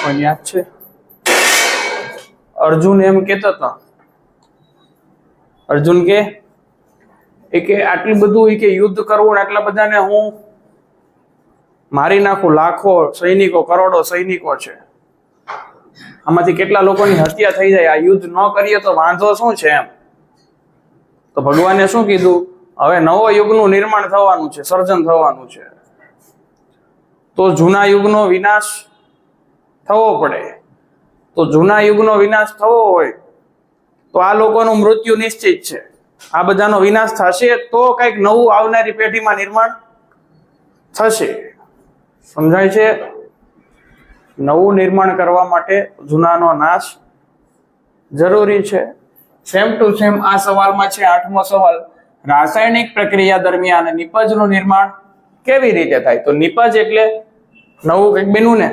કોઈને યાદ છે? અર્જુન એમ કેતો હતો, અર્જુન કે આટલું બધું કે યુદ્ધ કરવું ને આટલા બધાને હું મારી નાખું, લાખો સૈનિકો, કરોડો સૈનિકો છે, આમાંથી કેટલા લોકોની હત્યા થઈ જાય, આ યુદ્ધ ન કરીએ તો વાંધો શું છે એમ. તો ભગવાને શું કીધું? હવે નવો યુગનું નિર્માણ થવાનું છે, સર્જન થવાનું છે, તો જૂના યુગનો વિનાશ થવો પડે. તો જૂના યુગનો વિનાશ થવો હોય તો આ લોકોનું મૃત્યુ નિશ્ચિત છે, આ બધાનો વિનાશ થશે તો કંઈક નવું આવનારી પેઢીમાં નિર્માણ થશે. સમજાય છે? નવું નિર્માણ કરવા માટે જૂનાનો નાશ જરૂરી છે. સેમ ટુ સેમ આ સવાલમાં છે 8મો સવાલ, રાસાયણિક પ્રક્રિયા દરમિયાન નિપજનું નિર્માણ કેવી રીતે થાય? તો નિપજ એટલે નવું કંઈક બન્યું ને,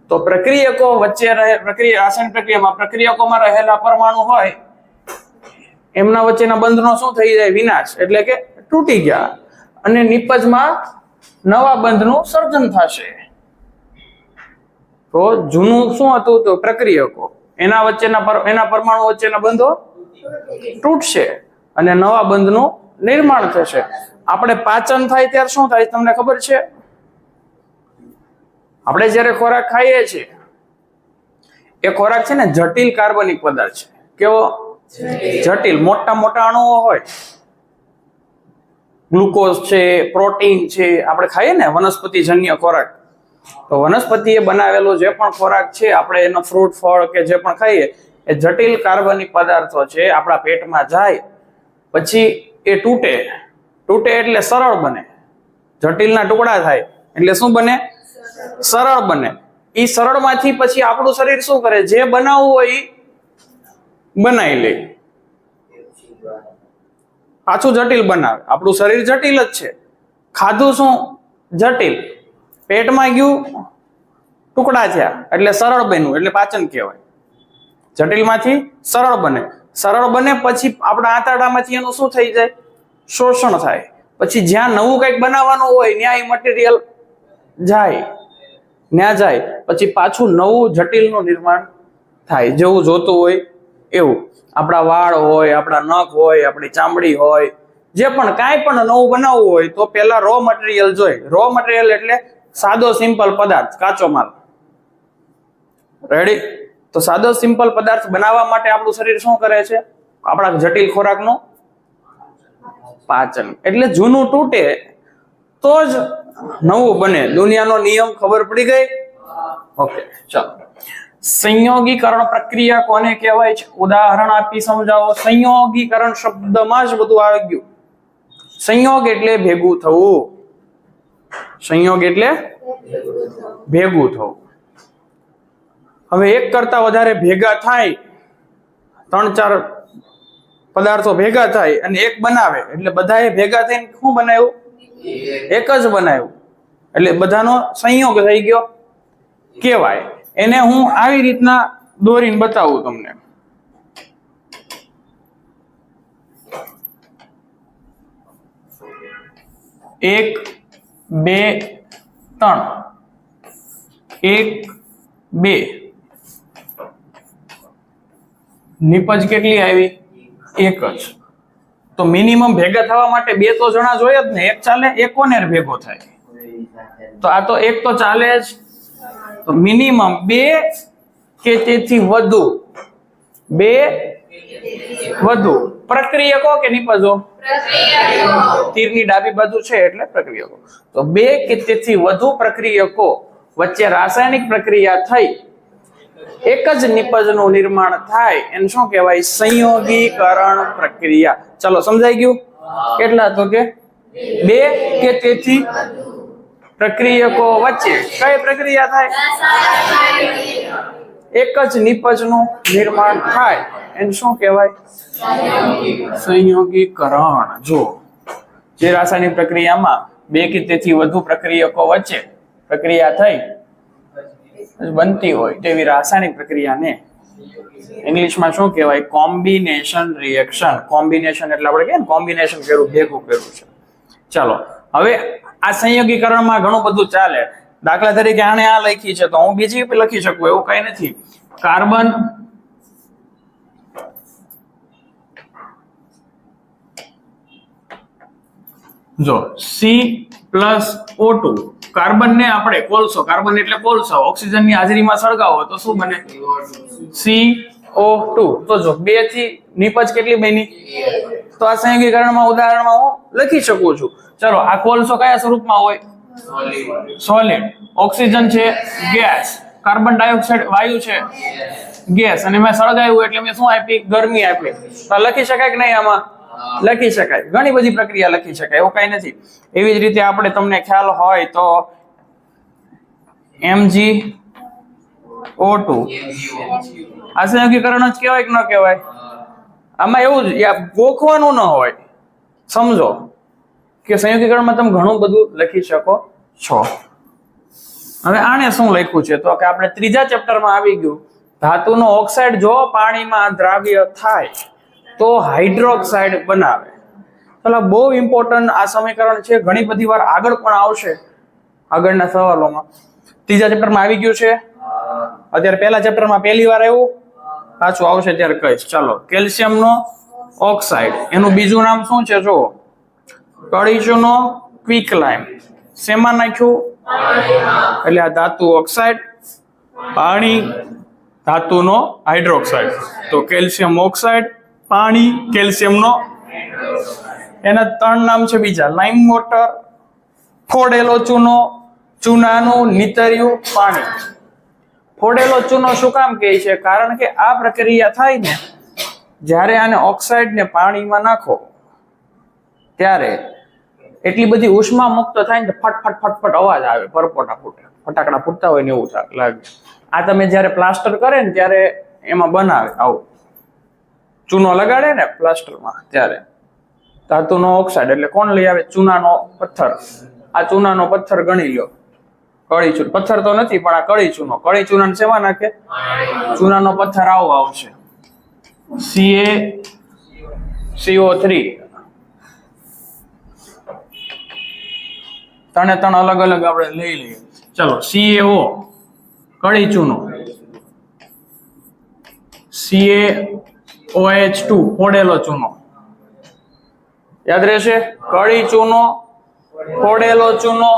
તો પ્રક્રિયકો વચ્ચે રાસાયણિક પ્રક્રિયામાં પ્રક્રિયકોમાં રહેલા પરમાણુ હોય એમના વચ્ચેના બંધનો શું થઈ જાય? વિનાશ, એટલે કે તૂટી ગયા, અને નિપજમાં નવા બંધનું સર્જન થશે. તો જૂનું શું હતું? તો પ્રક્રિયકો, એના પરમાણુ વચ્ચેના બંધો તૂટશે અને નવા બંધનું નિર્માણ થશે. આપણે પાચન થાય ત્યારે શું થાય તમને ખબર છે? આપણે જ્યારે ખોરાક ખાઈએ છીએ એ ખોરાક છે ને જટિલ કાર્બનિક પદાર્થ છે. કેવો? જટિલ. મોટા મોટા અણુઓ હોય, ગ્લુકોઝ છે, પ્રોટીન છે, આપણે ખાઈએ ને વનસ્પતિજન્ય ખોરાક, તો વનસ્પતિએ બનાવેલો જે પણ ખોરાક છે, આપણે એનો ફ્રૂટ, ફળ કે જે પણ ખાઈએ એ જટિલ કાર્બનિક પદાર્થો છે, આપણા પેટમાં જાય પછી એ તૂટે એટલે સરળ બને. જટિલના ટુકડા થાય એટલે શું બને? સરળ બને. એ સરળમાંથી પછી આપણું શરીર શું કરે? જે બનાવવું હોય એ બનાવી લે, પાછું જટિલ બનાવે. આપણું શરીર જટિલ જ છે, ખાધું શું? જટિલ, પેટમાં ગયું, ટુકડા થયા એટલે સરળ બન્યું, એટલે પાચન કહેવાય. જટિલમાંથી સરળ બને, સરળ બને પછી આપણા આંતરડામાંથી એનું શું થઈ જાય? શોષણ થાય. પછી જ્યાં નવું કંઈક બનાવવાનું હોય ત્યાં એ મટીરિયલ જાય, પછી પાછું નવું જટિલનું નિર્માણ થાય, જેવું જોતું હોય એવું. આપણા વાળ હોય, આપણા નખ હોય, આપણી ચામડી હોય, જે પણ કાંઈ પણ નવું બનાવવું હોય તો પેલા રો મટીરિયલ જોઈએ. રો મટીરિયલ એટલે સાદો સિમ્પલ પદાર્થ, કાચો માલ. રેડી? તો સાદો સિમ્પલ પદાર્થ બનાવવા માટે આપણું શરીર શું કરે છે? આપણા જટિલ ખોરાકનું પાચન. એટલે જૂનું તૂટે તો જ નવું બને. દુનિયાનો નિયમ ખબર પડી ગઈ? ઓકે, ચાલો. સંયોગીકરણ પ્રક્રિયા કોને કહેવાય છે? ઉદાહરણ આપી સમજાવો. સંયોગીકરણ શબ્દમાં જ બધું આવી ગયું. સંયોગ એટલે ભેગું થવું. સંયોગ એટલે ભેગું થવું. હવે એક કરતા વધારે ભેગા થાય, 3-4 પદાર્થો ભેગા થાય અને એક બનાવે એટલે બધાએ ભેગા થઈને શું બનાવ્યું? એક જ બનાવ્યું, એટલે બધાનો સંયોગ થઈ ગયો કહેવાય. એને હું આવી રીતના દોરીને બતાવું તમને. 1 2 3, 1 2. નિપજ કેટલી આવી? એક જ. તો મિનિમમ ભેગા થવા માટે 2 તો જણા જોઈએ જ ને. એક ચાલે? એક કોને ભેગો થાય? તો આ તો એક તો ચાલે જ. તો મિનિમમ 2 કે તેથી વધુ, 2 વધુ પ્રક્રિયકો કે નિપજો? તીરની ડાબી બાજુ છે એટલે પ્રક્રિયકો. તો 2 કે તેથી વધુ પ્રક્રિયકો વચ્ચે રાસાયણિક પ્રક્રિયા થઈ એક જ નિપજનું નિર્માણ થાય એને શું કહેવાય? સંયોગીકરણ પ્રક્રિયા. ચાલો, સમજાઈ ગયું? કેટલા? તો કે 2 કે તેથી પ્રક્રિયકો વચ્ચે કઈ પ્રક્રિયા થાય? એક જ નિપજનું નિર્માણ થાય એને શું કહેવાય? સંયોગીકરણ. જો જે રાસાયણિક પ્રક્રિયામાં 2 કે તેથી વધુ પ્રક્રિયકો વચ્ચે પ્રક્રિયા થઈ બનતી હોય તેવી રાસાયણિક પ્રક્રિયાને ઇંગ્લિશમાં શું કહેવાય? Combination reaction. કોમ્બિનેશન એટલે આપણે કહીએ ને કોમ્બિનેશન કર્યું, ભેગું કર્યું છે. ચાલો, હવે આ સંયોગીકરણમાં ઘણું બધું ચાલે. દાખલા તરીકે આને આ લખી છે તો હું બીજી લખી શકું એવું કઈ નથી. કાર્બન જો C+O2 કાર્બન ને આપણે કોલસો, કાર્બન એટલે કોલસો, ઓક્સિજન ની હાજરીમાં સળગાવો તો શું બને? CO2. તો જો 2 થી નિપજ કેટલી બની? તો આ સંયોગીકરણમાં ઉદાહરણમાં હું લખી શકું છું. ચલો આ કોલસો કયા સ્વરૂપમાં હોય? સોલિડ. ઓક્સિજન છે ગેસ, કાર્બન ડાયોક્સાઇડ વાયુ છે ગેસ, અને મેં સળગાવ્યું એટલે મેં શું આપી? ગરમી આપી. તો લખી શકાય કે નહીં? આમાં લખી શકાય. ઘણી બધી પ્રક્રિયા લખી શકાય, એવું કઈ નથી. એવી જ રીતે આપણે તમને ખ્યાલ હોય તો MgO2 આ સંયોગીકરણ જ કહેવાય કે ન કહેવાય? આમાં એવું જ ગોખવાનું ન હોય. સમજો કે સંયોગીકરણમાં તમે ઘણું બધું લખી શકો છો. હવે આને શું લખ્યું છે તો કે આપણે ત્રીજા ચેપ્ટરમાં આવી ગયું, ધાતુનો ઓક્સાઇડ જો પાણીમાં દ્રાવ્ય થાય તો હાઇડ્રોક્સાઇડ બનાવે. ચાલો, બહુ ઇમ્પોર્ટન્ટ આ સમીકરણ છે, ઘણી બધી વાર આગળ પણ આવશે આગળના સવાલોમાં. ત્રીજા ચેપ્ટરમાં આવી ગયું છે, અત્યારે પહેલા ચેપ્ટરમાં પહેલી વાર આવ્યું, પાછું આવશે ત્યારે કહીશ. ચાલો, કેલ્શિયમનો ઓક્સાઇડ, એનું બીજું નામ શું છે? જો કળીચૂનો ક્વિકલાઇમ. શેમાં નાખ્યું? એટલે આ ધાતુ ઓક્સાઇડ, પાણી, ધાતુનો હાઇડ્રોક્સાઇડ. તો કેલ્શિયમ ઓક્સાઇડ, પાણી, કેલ્શિયમનો. એના 3 નામ છે બીજા: લાઇમ વોટર, ફોડેલો ચૂનો, ચૂનાનું નીતર્યું પાણી. ફોડેલો ચૂનો શું કામ કહે છે? કારણ કે આ પ્રક્રિયા થાય ને, જ્યારે આને ઓક્સાઇડ ને પાણીમાં નાખો ત્યારે એટલી બધી ઉષ્મા મુક્ત થાય ને ફટ ફટ ફટ ફટ અવાજ આવે, પરપોટા ફૂટે, ફટાકડા ફૂટતા હોય ને એવું લાગે. આ તમે જ્યારે પ્લાસ્ટર કરે ને ત્યારે એમાં બનાવે આવું, ચૂનો લગાડે ને પ્લાસ્ટરમાં ત્યારે ધાતુનો ઓક્સાઇડ એટલે કોણ લઈ આવે? ચૂનાનો પથ્થર. આ ચૂનાનો પથ્થર ગણી લ્યો, કળી ચૂનો પથ્થર તો નથી પણ આ કળી ચૂનો. કળી ચૂનાને શેમાં નાખે? ચૂનાનો પથ્થર આવો આવશે, CO3. ત્રણ અલગ અલગ આપણે લઈ લઈએ. ચલો, CaO કળી ચૂનો, CaOH2 ફોડેલો ચૂનો. યાદ રહેશે? કળી ચૂનો, ફોડેલો ચૂનો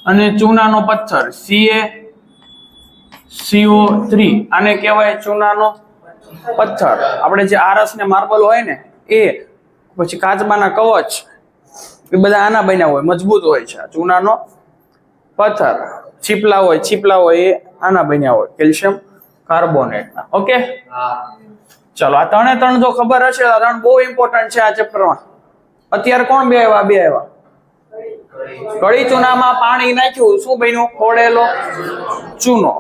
અને ચૂનાનો પથ્થર CaCO3. આને કહેવાય ચૂનાનો પથ્થર. આપણે જે આરસ ને માર્બલ હોય ને એ, પછી કાચબાના કવચ, એ બધા આના બન્યા હોય, મજબૂત હોય છે. ચૂનાનો પથ્થર. છીપલા હોય એ આના બન્યા હોય, કેલ્શિયમ કાર્બોનેટના. ઓકે, ચલો, આ 3 જો ખબર હશે તો 3 બહુ ઇમ્પોર્ટન્ટ છે આ ચેપ્ટરમાં. અત્યારે કોણ બે આવ્યા? કળી ચૂનામાં પાણી નાખ્યું, શું બન્યું? ફોડેલો ચૂનો.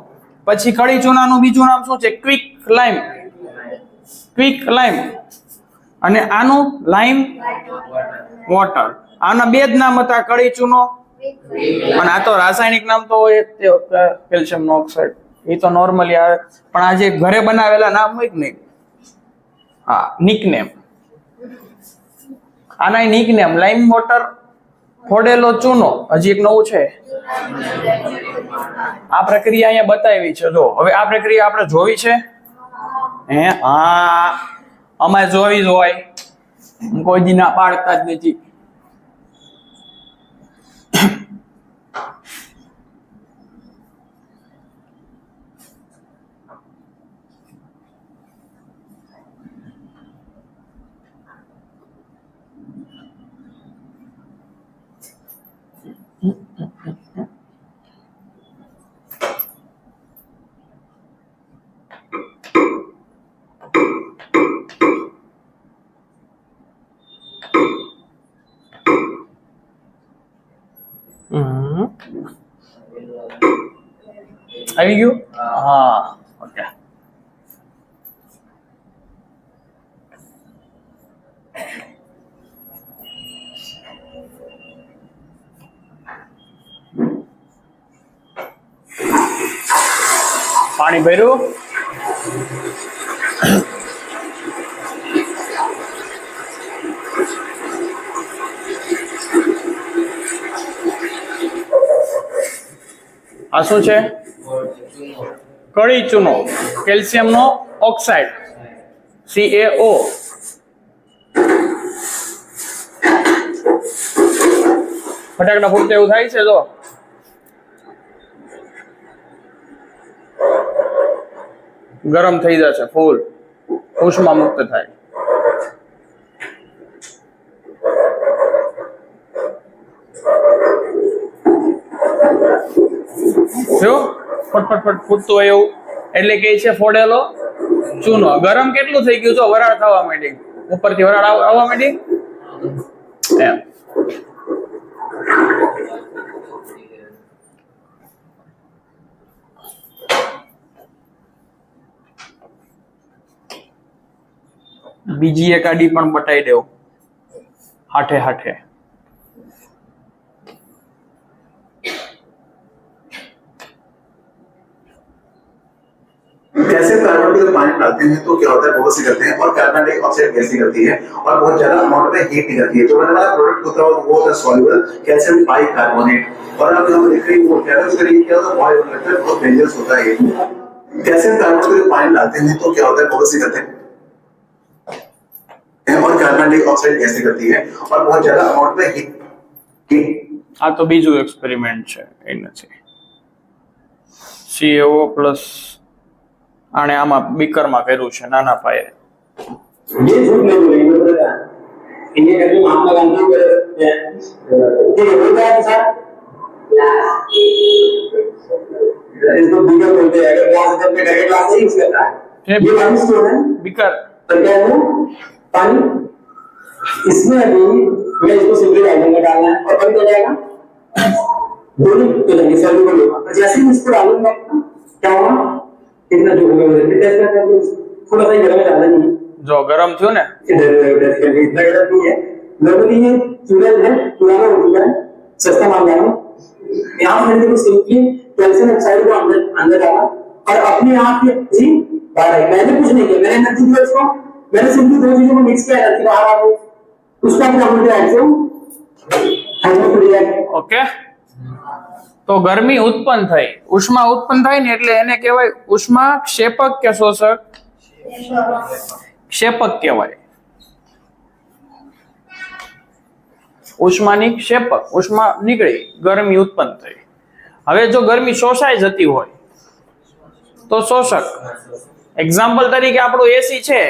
પછી કળી ચૂનાનું બીજું નામ શું છે? ક્વિક લાઇમ. અને આનું લાઇમ વોટર. આના 2 જ નામ હતા, કળી ચૂનો, અને આ તો રાસાયણિક નામ તો હોય કેલ્શિયમ ઓક્સાઇડ. એ તો નોર્મલી આવે, પણ આ જે ઘરે બનાવેલા નામ હોય કે નહીં, હા, નિકનેમ. આના નિકનેમ લાઇમ વોટર, ફોડેલો ચૂનો. હજી એક નવું છે, આ પ્રક્રિયા અહીંયા બતાવી છે. જો હવે આ પ્રક્રિયા આપણે જોવી છે. હા, અમારે જોવી જ હોય, કોઈ દી ના પાડતા જ નથી. આવી ગયું? હા, ઓકે. પાણી ભર્યું. આ શું છે? કળી ચૂનો, કેલ્શિયમનો ઓક્સાઇડ CaO. ફટાકડા ફૂટતા એવું થાય છે. જો ગરમ થઈ જશે, ફૂલ ઉષ્મા મુક્ત થાય. જો ફટફટ ફૂટતું હોય એવું, એટલે કે છે ફોડેલો ચૂનો. ગરમ કેટલું થઈ ગયું? જો વરાળ થવા માંડી, ઉપરથી વરાળ આવવા માંડી એમ. બીજી એક આડી પણ બતાવી દેવું હાથે હાથે. कैल्शियम कार्बोनेट का पानी डालते हैं तो क्या होता है, बहुत सी करते हैं और कार्बन डाइऑक्साइड गैस निकलती है और बहुत ज्यादा अमाउंट में हीट निकलती है. तो मैंने वाला प्रोडक्ट होता है वो होता है सॉल्युबल कैल्शियम बाइकार्बोनेट. और आप यहाँ देख रहे हैं वो क्या है, उसका ये क्या होता है, बॉयल होने लगता है, बहुत डेंजरस होता है ये. कैल्शियम कार्बोनेट का पानी डालते हैं तो क्या होता है, बहुत सी करते हैं और कार्बन डाइऑक्साइड गैस निकलती है और बहुत ज्यादा अमाउंट में हीट. આ તો બીજું એક્સપેરિમેન્ટ છે, એ નથી. CaO પ્લસ આને આમાં બીકરમાં કર્યું છે, નાના પાયે. ये झूठ नहीं बोलेंगे बेटा, इन्हें करके महात्मा गांधी को ये होता है सर. इसको बीकर बोलते हैं. अगर क्लास जब में करके क्लास नहीं यूज करता है, ये पानी स्टोर है બીકર. तो क्या है पानी. इसमें अभी मैं इसको सिंपली डालूंगा, डालना है और बंद हो जाएगा. दोनों तो लगे सभी को लेगा. जैसे ही इसको डालूंगा क्या होगा, कितना जो होगा टेस्ट करके थोड़ा सा गरम ज्यादा नहीं है. જો ગરમ થયું ને, इतना गरम नहीं है. नॉर्मली ये चूल्हा जो है पुराना हो चुका है, सस्ता मामला है. यहाँ मैंने देखो सिंपली कैल्शियम ऑक्साइड को अंदर डाला और अपने आप ही जी बाहर आई. मैंने कुछ नहीं किया, मैंने नथिंग किया इसको. मैंने सिंपली दो चीजों को मिक्स किया, एनर्जी बाहर आ गई. उसका फिर हमने एक्सो हाइड्रोक्लोरिक. ઓકે. તો ગરમી ઉત્પન્ન થઈ, ઉષ્મા ઉત્પન્ન થાય ને એટલે એને કહેવાય ઉષ્મા ક્ષેપક કે શોષક? ક્ષેપક કહેવાય. ઉષ્માની ક્ષેપક, ઉષ્મા નીકળી, ગરમી ઉત્પન્ન થઈ. હવે જો ગરમી શોષાઈ જતી હોય તો શોષક. એક્ઝામ્પલ તરીકે આપણું એસી છે,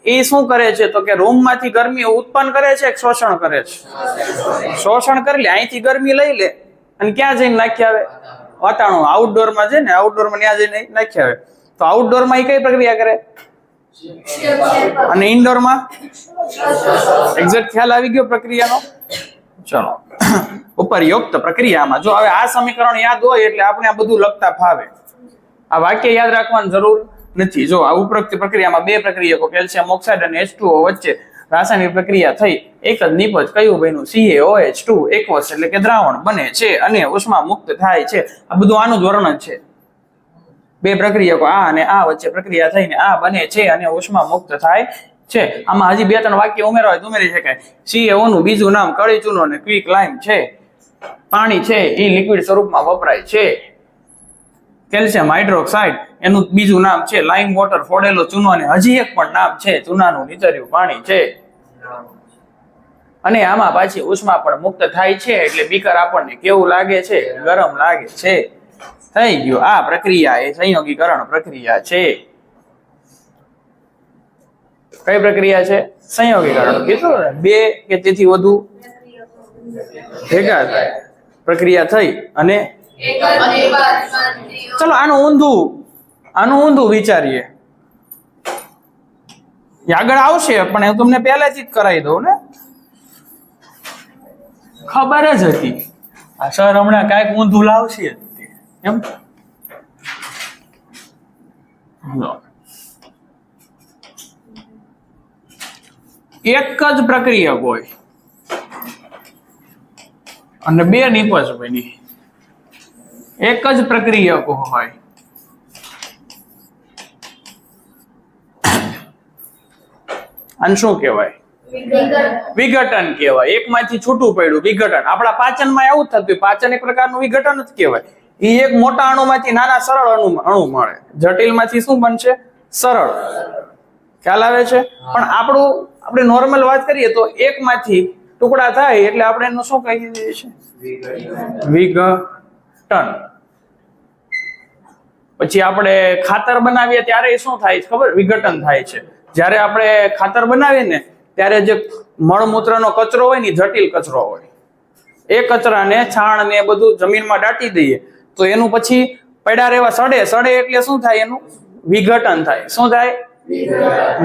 એ શું કરે છે તો કે રૂમ માંથી ગરમી ઉત્પન્ન કરે છે કે શોષણ કરે છે? શોષણ કરી લે, અહીંથી ગરમી લઈ લે અને ક્યાં જઈને નાખી આવે? વાતાવરણ આઉટડોર માં છે ને, આઉટડોર માં ત્યાં જઈને નાખી આવે. તો આઉટડોર માં એ કઈ પ્રક્રિયા કરે અને ઇન્ડોર માં? એક્ઝેક્ટ ખ્યાલ આવી ગયો પ્રક્રિયાનો? ચલો, ઉપરયુક્ત પ્રક્રિયામાં જો હવે આ સમીકરણ યાદ હોય એટલે આપણે આ બધું લખતા ફાવે. આ વાક્ય યાદ રાખવાની જરૂર નથી. જો આ ઉપરોક્ત પ્રક્રિયામાં બે પ્રક્રિયકો કેલ્શિયમ ઓક્સાઇડ અને H2O વચ્ચે રાસાયણિક પ્રક્રિયા થઈ, એક જ નિપજ કયું બન્યું? CaOH2 એકવચ એટલે કે દ્રાવણ બને છે અને ઉષ્મા મુક્ત થાય છે. આ બધું આનું જ વર્ણન છે. બે પ્રક્રિયકો આ અને આ વચ્ચે પ્રક્રિયા થઈને આ બને છે અને ઉષ્મા મુક્ત થાય છે. આમાં હજી બે ત્રણ વાક્ય ઉમેરવા હોય તો ઉમેરી શકાય. CaO નું બીજું નામ કળી ચૂનો અને ક્વિક લાઇમ છે. પાણી છે એ લિક્વિડ સ્વરૂપમાં વપરાય છે. કેલ્શિયમ હાઇડ્રોક્સાઇડ એનું બીજું નામ છે લાઇમ વોટર, ફોડેલો ચૂનો, અને હજી એક પણ નામ છે ચૂનાનું નીતર્યું પાણી છે. અને આમાં પાછી ઉષ્મા પણ મુક્ત થાય છે એટલે બીકર આપણને કેવું લાગે છે? ગરમ લાગે છે. થઈ ગયું. આ પ્રક્રિયા એ સંયોગીકરણ પ્રક્રિયા છે. કઈ પ્રક્રિયા છે? સંયોગીકરણ. કીધું ને, બે કે તેથી વધુ ભેગા થાય, પ્રક્રિયા થઈ અને ચલો આનું ઊંધું વિચારીએ. આગળ આવશે પણ હું તમને પહેલેથી જ કરાવી દઉં ને, ખબર જ હતી આ સર હમણાં કાંઈક ઊંધું લાવશે એમ. એક જ પ્રક્રિયા હોય અને બે નિપજ બની. એક જ પ્રક્રિયકો હોય, આને શું કહેવાય? વિઘટન કહેવાય. એકમાંથી છૂટું પડ્યું વિઘટન. આપણા પાચનમાં એવું થતું, પાચન એક પ્રકારનું વિઘટન જ કહેવાય. એ એક મોટા અણુમાંથી નાના સરળ અણુ મળે. જટિલમાંથી શું બનશે? સરળ. ખ્યાલ આવે છે? પણ આપણે નોર્મલ વાત કરીએ તો એકમાંથી ટુકડા થાય એટલે આપણે એનું શું કહી દઈએ છીએ? વિઘટન. પછી આપણે ખાતર બનાવીએ ત્યારે શું થાય છે ખબર? વિઘટન થાય છે. જ્યારે આપણે ખાતર બનાવીએ ને ત્યારે જે મળમૂત્રનો કચરો હોય ને જટિલ કચરો હોય, એ કચરાને છાણ ને બધું જમીનમાં દાટી દઈએ તો એનું પછી પડ્યા રહેવા સડે એટલે શું થાય? એનું વિઘટન થાય. શું થાય?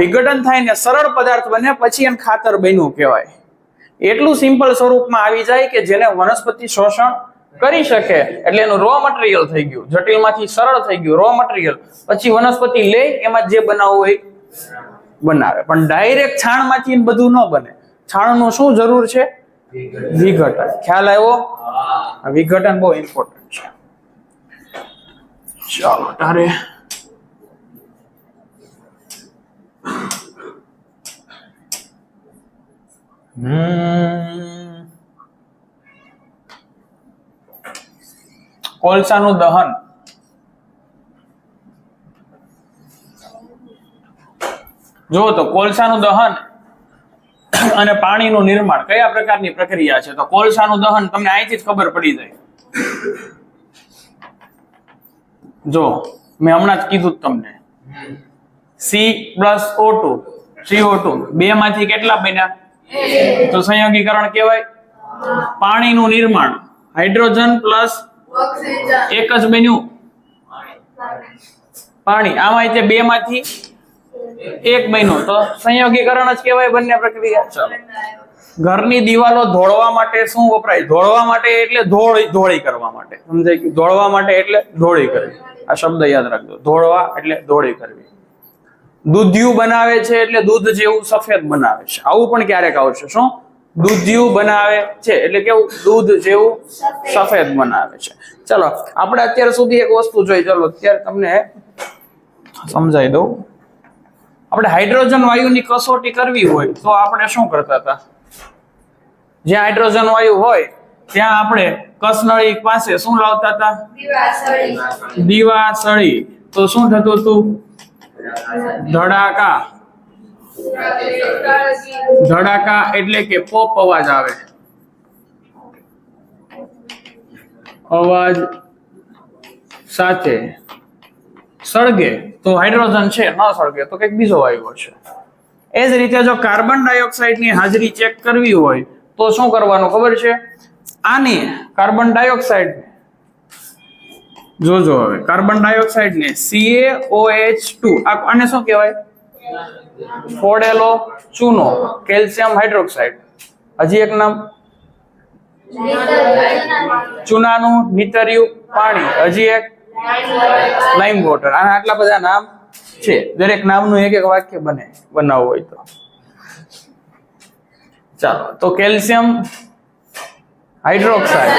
વિઘટન થાય ને સરળ પદાર્થ બને, પછી એને ખાતર બન્યું કહેવાય. એટલું સિમ્પલ સ્વરૂપમાં આવી જાય કે જેને વનસ્પતિ શોષણ કરી શકે, એટલે એનું રો મટીરિયલ થઈ ગયું. જટિલમાંથી સરળ થઈ ગયું રો મટીરિયલ. પછી વનસ્પતિ લે એમાં જે બનાવવું હોય બનાવે. પણ ડાયરેક્ટ છાણમાંથી બધું ન બને. છાણનું શું જરૂર છે? વિઘટન. ખ્યાલ આવ્યો? વિઘટન બહુ ઇમ્પોર્ટન્ટ છે. ચાલો તારે કોલસાનું દહન. જો તો કોલસાનું દહન અને પાણીનું નિર્માણ કયા પ્રકારની પ્રક્રિયા છે? તો કોલસાનું દહન તમને અહીંથી જ ખબર પડી જાય. જો મેં હમણાં જ કીધું તમને, C+O2 CO2 બે માંથી કેટલા બન્યા? તો સંયોગીકરણ કહેવાય. પાણીનું નિર્માણ હાઇડ્રોજન પ્લસ એક જ બન્યું પાણી. આમાં તે બે માંથી એક બન્યું તો સંયોગીકરણ જ કહેવાય બંને પ્રક્રિયા. ચાલો, ઘરની દિવાલો ધોળવા માટે શું વપરાય? ધોળવા માટે એટલે ધોળી કરવા માટે. સમજાય કે ધોળવા માટે એટલે ધોળી કરવી. આ શબ્દ યાદ રાખજો. ધોળવા એટલે ધોળી કરવી. દૂધિયું બનાવે છે એટલે દૂધ જેવું સફેદ બનાવે છે. આવું પણ ક્યારેક આવશે. શું? દૂધિયું બનાવે છે એટલે કેવું? દૂધ જેવું સફેદ બનાવે છે. ચલો આપણે અત્યાર સુધી એક વસ્તુ જોઈ. ચલો અત્યારે તમને સમજાવી દઉં. આપણે હાઇડ્રોજન વાયુની કસોટી કરવી હોય તો આપણે શું કરતા હતા? જ્યાં હાઇડ્રોજન વાયુ હોય ત્યાં આપણે કસનળી પાસે શું લાવતા હતા? દીવાસળી. તો શું થતું હતું? ધડાકા. ધડાકા એટલે કે પોપ અવાજ આવે. અવાજ સાથે સળગે તો હાઇડ્રોજન છે, ન સળગે તો કંઈક બીજો વાયુ છે. એ જ રીતે જો કાર્બન ડાયોક્સાઇડ ની હાજરી ચેક કરવી હોય તો શું કરવાનું ખબર છે? આની કાર્બન ડાયોક્સાઇડ જોજો હવે કાર્બન ડાયોક્સાઇડ ને CaOH2 આને શું કહેવાય? ફોડેલો ચૂનો. Calcium hydroxide. હજી એક નામ ચૂનાનું નિતર્યું પાણી. હજી એક લાઇમ વોટર. આના આટલા બધા નામ છે. દરેક નામનું એક એક વાક્ય બનાવવું હોય તો ચાલો. તો કેલ્શિયમ હાઇડ્રોક્સાઇડ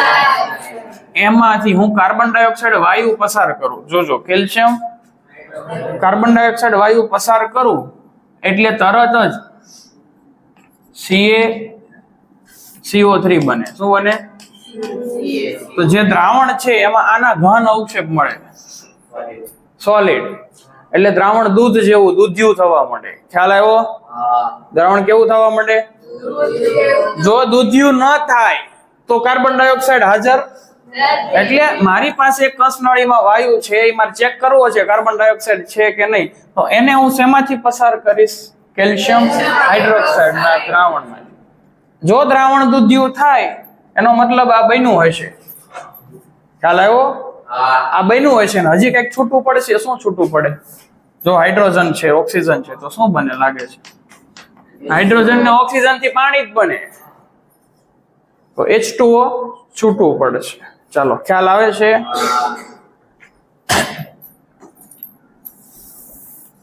એમાંથી હું કાર્બન ડાયોક્સાઇડ વાયુ પસાર કરું. જોજો, કેલ્શિયમ કાર્બન ડાયોક્સાઇડ વાયુ પસાર કરું એટલે તરત જ CO3 બને. શું બને? તો જે દ્રાવણ છે એમાં આના ઘન અવક્ષેપ મળે, સોલિડ. એટલે દ્રાવણ દૂધ જેવું દૂધિયું થવા માંડે. ખ્યાલ આવ્યો? દ્રાવણ કેવું થવા માંડે? જો દૂધિયું ન થાય તો કાર્બન ડાયોક્સાઇડ હાજર. એટલે મારી પાસે કસનળીમાં વાયુ છે, એ મારે ચેક કરવો છે કાર્બન ડાયોક્સાઇડ છે કે નહીં. તો એને હું શેમાંથી પસાર કરીશ? કેલ્શિયમ હાઇડ્રોક્સાઇડ ના દ્રાવણમાં. જો દ્રાવણ દૂધિયું થાય એનો મતલબ આ બન્યું હશે. ખ્યાલ આવ્યો? આ બન્યું હશે ને હજી કંઈક છૂટું પડશે. શું છૂટું પડે? જો હાઇડ્રોજન છે, ઓક્સિજન છે તો શું બને લાગે છે? હાઇડ્રોજન ને ઓક્સિજન થી પાણી જ બને. તો H2O છૂટું પડશે. ચાલો, ખ્યાલ આવે છે?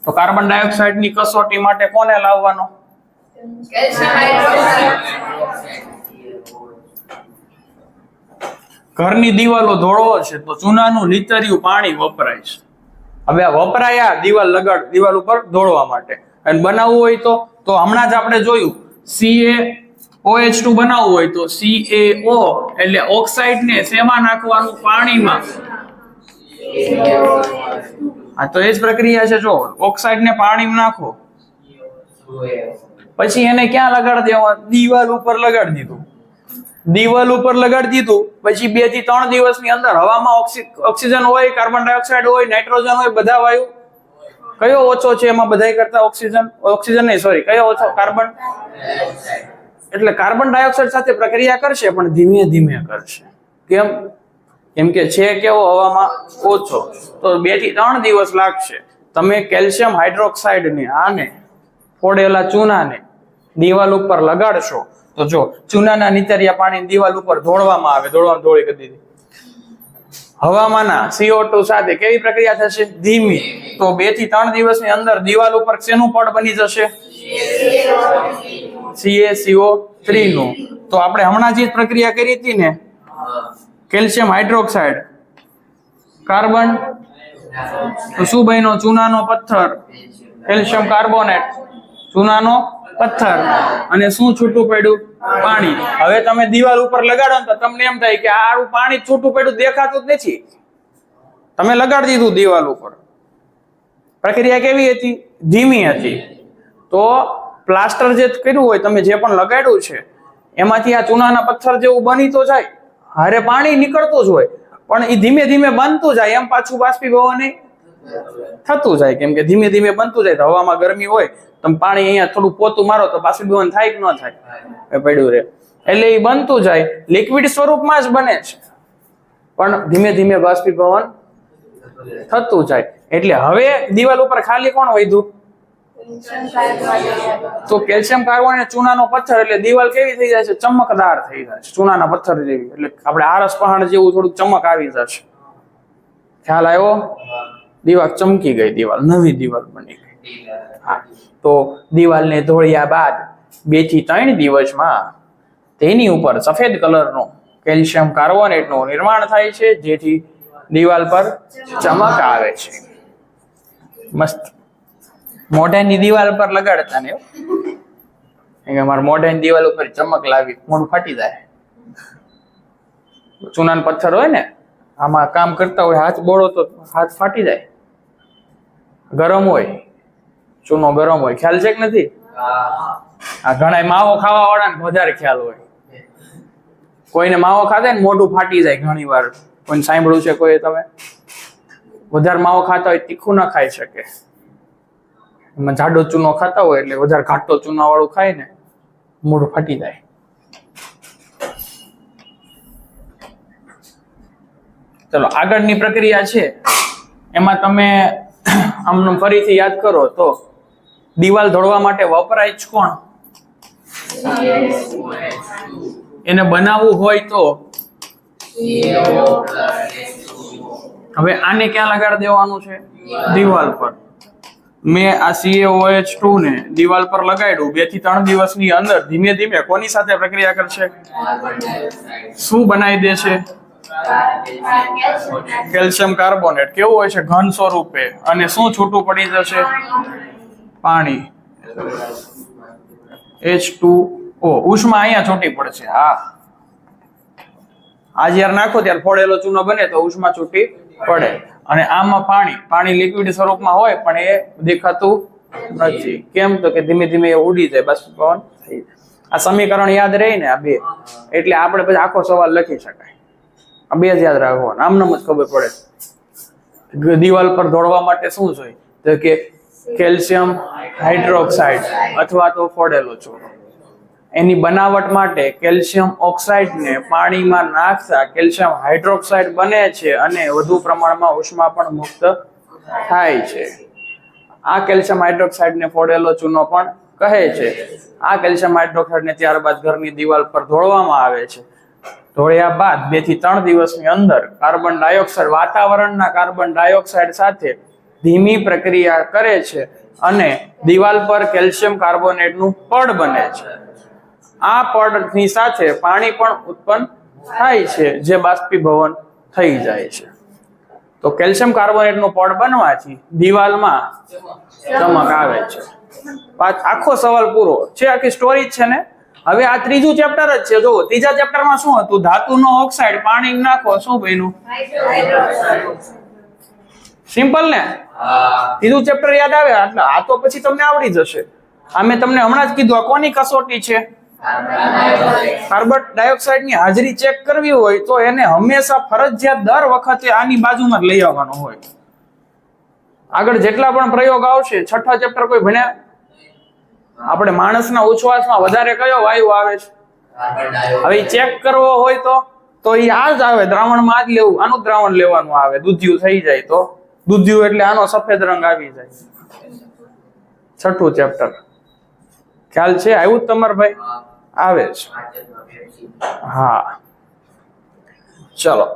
તો કાર્બન ડાયોક્સાઇડ ની કસોટી માટે કોને લાવવાનો? ઘરની દિવાલો ધોળવો છે તો ચૂનાનું લીતરિયું પાણી વપરાય છે. હવે આ વપરાયા દિવાલ ઉપર ધોળવા માટે અને બનાવવું હોય તો હમણાં જ આપણે જોયું OH2 બનાવવું હોય તો CaO એટલે ઓક્સાઇડ ને શેમાં નાખવાનું? પાણીમાં. હા તો એ જ પ્રક્રિયા છે. જો ઓક્સાઇડ ને પાણીમાં નાખો પછી એને ક્યાં લગાડી દેવા? દિવાલ ઉપર લગાડી દીધું. દિવાલ ઉપર લગાડી દીધું પછી 2 થી 3 દિવસની અંદર હવામાં ઓક્સિજન હોય, કાર્બન ડાયોક્સાઇડ હોય, નાઇટ્રોજન હોય, બધા વાયુ કયો ઓછો છે એમાં બધાય કરતા? ઓક્સિજન નહીં, સોરી, કયો ઓછો? કાર્બન. એટલે કાર્બન ડાયોક્સાઇડ સાથે પ્રક્રિયા કરશે પણ ધીમે ધીમે કરશે. કેમ? કેમ કે છે કેવો હવામાં ઓછો, તો 2 થી 3 દિવસ લાગશે. તમે કેલ્શિયમ હાઇડ્રોક્સાઇડ ને આને ફોડેલા ચૂનાને દિવાલ ઉપર લગાડશો તો જો ચૂનાના નીતરિયા પાણી દિવાલ ઉપર ઢોળવામાં આવે, ઢોળી કરી દીધી. હવામાંના CO2 સાથે કેવી પ્રક્રિયા થશે? ધીમી. તો 2 થી 3 દિવસની અંદર દિવાલ ઉપર શેનું પડ બની જશે? CaCO3 નું. તો આપણે હમણાં જે પ્રક્રિયા કરી હતી ને, કેલ્શિયમ હાઇડ્રોક્સાઇડ, કાર્બન, તો શું બન્યો? ચૂનાનો પથ્થર, કેલ્શિયમ કાર્બોનેટ, ચૂનાનો પથ્થર, અને શું છૂટું પડ્યું? પાણી. હવે તમે દિવાલ ઉપર લગાડો ને તો તમને એમ થાય કે આ પાણી છૂટું પડ્યું દેખાતું જ નથી. તમે લગાડી દીધું દિવાલ ઉપર. પ્રક્રિયા કેવી હતી? ધીમી હતી. તો પ્લાસ્ટર જે કર્યું હોય, તમે જે પણ લગાડ્યું છે એમાંથી આ ચૂનાના પથ્થર જેવું બની તો જાય, હારે પાણી નીકળતું જ હોય, પણ એ ધીમે ધીમે બનતું જાય, એમ પાછું બાષ્પીભવન થતું જાય. કેમ કે ધીમે ધીમે બનતું જાય. તો હવામાં ગરમી હોય, તમે પાણી અહીંયા થોડું પોતું મારો તો બાષ્પીભવન થાય કે ન થાય? એ પડ્યું રહે. એટલે એ બનતું જાય, લિક્વિડ સ્વરૂપમાં જ બને છે પણ ધીમે ધીમે બાષ્પીભવન થતું જાય. એટલે હવે દિવાલ ઉપર ખાલી કોણ વધ્યું? તો કેલ્શિયમ કાર્બોનેટ, ચૂનાનો પથ્થર. એટલે દિવાલ કેવી થઈ જાય છે? ચમકદાર થઈ જાય છે, ચૂનાના પથ્થર જેવી. એટલે આપણે આરસ પહાણ જેવું થોડુંક ચમક આવી જશે. ખ્યાલ આવ્યો? દિવાલ ચમકી ગઈ, દિવાલ નવી દિવાલ બની ગઈ. હા, તો દિવાલને ધોળ્યા બાદ 2 થી 3 દિવસમાં તેની ઉપર સફેદ કલરનું કેલ્શિયમ કાર્બોનેટનું નિર્માણ થાય છે, જેથી દિવાલ પર ચમક આવે છે. મસ્ત. મોઢાની દિવાલ પર લગાડતા ને અમારે મોઢાની દિવાલ ઉપર ચમક લાવી, મોઢું ફાટી જાય. ચૂનાનો પથ્થર હોય ને, આમાં કામ કરતા હોય, હાથ બોળો તો હાથ ફાટી જાય. ગરમ હોય, ચૂનો ગરમ હોય. ખ્યાલ છે કે નથી? આ ઘણા માવો ખાવા વાળાને વધારે ખ્યાલ હોય. કોઈને માવો ખાતા ને મોઢું ફાટી જાય ઘણી વાર. કોઈને સાંભળ્યું છે કોઈ? તમે વધારે માવો ખાતા હોય તીખું ના ખાઈ શકે, એમાં જાડો ચૂનો ખાતા હોય એટલે વધારે ઘાટો ચૂના વાળું ખાય ને મોઢું ફાટી જાય. ચલો આગળની પ્રક્રિયા છે એમાં તમે આમનું ફરીથી યાદ કરો તો દિવાલ ધોળવા માટે વપરાય જ કોણ? એને બનાવવું હોય તો હવે આને ક્યાં લગાડી દેવાનું છે? દિવાલ પર. મેં આ CaOH2 ને દિવાલ પર લગાડ્યું. 2 થી 3 દિવસની અંદર ધીમે ધીમે કોની સાથે પ્રક્રિયા કરશે? શું બનાવી દેશે? Calcium carbonate. કેવું હોય છે? ઘન સ્વરૂપે. અને શું છૂટું પડી જશે? પાણી, H2O. ઉષ્મા અહીંયા છૂટી પડશે. હા, આ જ્યારે નાખો ત્યારે ફોડેલો ચૂનો બને તો ઉષ્મા છૂટી પડે. અને આમાં પાણી લિક્વિડ સ્વરૂપમાં હોય પણ એ દેખાતું નથી. કેમ? તો કે ધીમે ધીમે એ ઉડી જાય, બાષ્પીભવન થઈ જાય. આ સમીકરણ યાદ રહી ને, આ 2. એટલે આપણે પછી આખો સવાલ લખી શકાય. આ 2 જ યાદ રાખવાનું, આમનામ જ ખબર પડે. દિવાલ પર દોડવા માટે શું જોઈએ? તો કે કેલ્શિયમ હાઇડ્રોક્સાઇડ અથવા તો ફોડેલો ચૂનો. એની બનાવટ માટે કેલ્શિયમ ઓક્સાઇડને પાણીમાં નાખતા કેલ્શિયમ હાઇડ્રોક્સાઇડ બને છે અને વધુ પ્રમાણમાં ઉષ્મા પણ મુક્ત થાય છે. આ કેલ્શિયમ હાઇડ્રોક્સાઇડને ફોડેલો ચૂનો પણ કહે છે. આ કેલ્શિયમ હાઇડ્રોક્સાઇડને ત્યારબાદ ઘરની દિવાલ પર ધોળવામાં આવે છે. ધોળ્યા બાદ 2 થી 3 દિવસની અંદર કાર્બન ડાયોક્સાઇડ, વાતાવરણના કાર્બન ડાયોક્સાઇડ સાથે ધીમી પ્રક્રિયા કરે છે અને દિવાલ પર કેલ્શિયમ કાર્બોનેટનું પડ બને છે. આ પડની સાથે પાણી પણ ઉત્પન્ન થાય છે, જે બાષ્પીભવન થઈ જાય છે. તો કેલ્શિયમ કાર્બોનેટનું પડ બનવાથી દિવાલમાં ચમક આવે છે. આખો સવાલ પૂરો છે. આખી સ્ટોરી છે ને. હવે આ ત્રીજું ચેપ્ટર જ છે. જો ત્રીજા ચેપ્ટરમાં શું હતું? ધાતુનો ઓક્સાઇડ, પાણી નાખો, શું બન્યું? સિમ્પલ ને? ત્રીજું ચેપ્ટર યાદ આવે એટલે આ તો પછી તમને આવડી જશે. આ મેં તમને હમણાં જ કીધું, આ કોની કસોટી છે? કાર્બન ડાયોક્સાઇડ ની હાજરી ચેક કરવી હોય તો એને હંમેશા ફરજિયાત દર વખતે આની બાજુમાં જ લઈ આવવાનો હોય. આગળ જેટલા પણ પ્રયોગ આવશે, છઠ્ઠા ચેપ્ટર કોઈ ભણ્યા? આપણે માણસના ઉચ્છ્વાસમાં વધારે કયો વાયુ આવે છે? હવે ચેક કરવો હોય તો એ આ જ આવે, દ્રાવણમાં જ લેવું, આનું દ્રાવણ લેવાનું આવે. દૂધિયું થઈ જાય તો દૂધિયું એટલે આનો સફેદ રંગ આવી જાય. છઠ્ઠું ચેપ્ટર ખ્યાલ છે? આવ્યું જ તમારે ભાઈ? આવે છે. હા ચલો,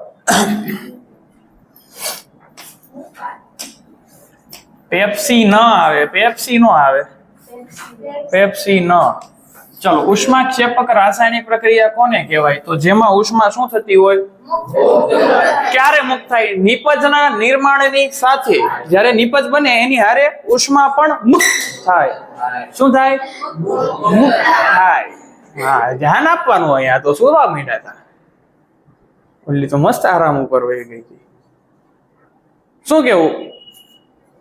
પેપ્સી ન આવે, પેપ્સી નો આવે, પેપ્સી ન. ચલો, ઉષ્માક્ષેપક રાસાયણિક પ્રક્રિયા કોને કહેવાય? તો જેમાં ઉષ્મા શું થતી હોય? ક્યારે મુક્ત થાય? નિપજના નિર્માણની સાથે. જ્યારે નિપજ બને એની હારે ઉષ્મા પણ મુક્ત થાય. શું થાય? મુક્ત થાય. હા, ધ્યાન આપવાનું. અહીંયા તો સુવા માંડ્યા હતા. ઓલી તો મસ્ત આરામ ઉપર વહી ગઈ હતી. શું કેવું?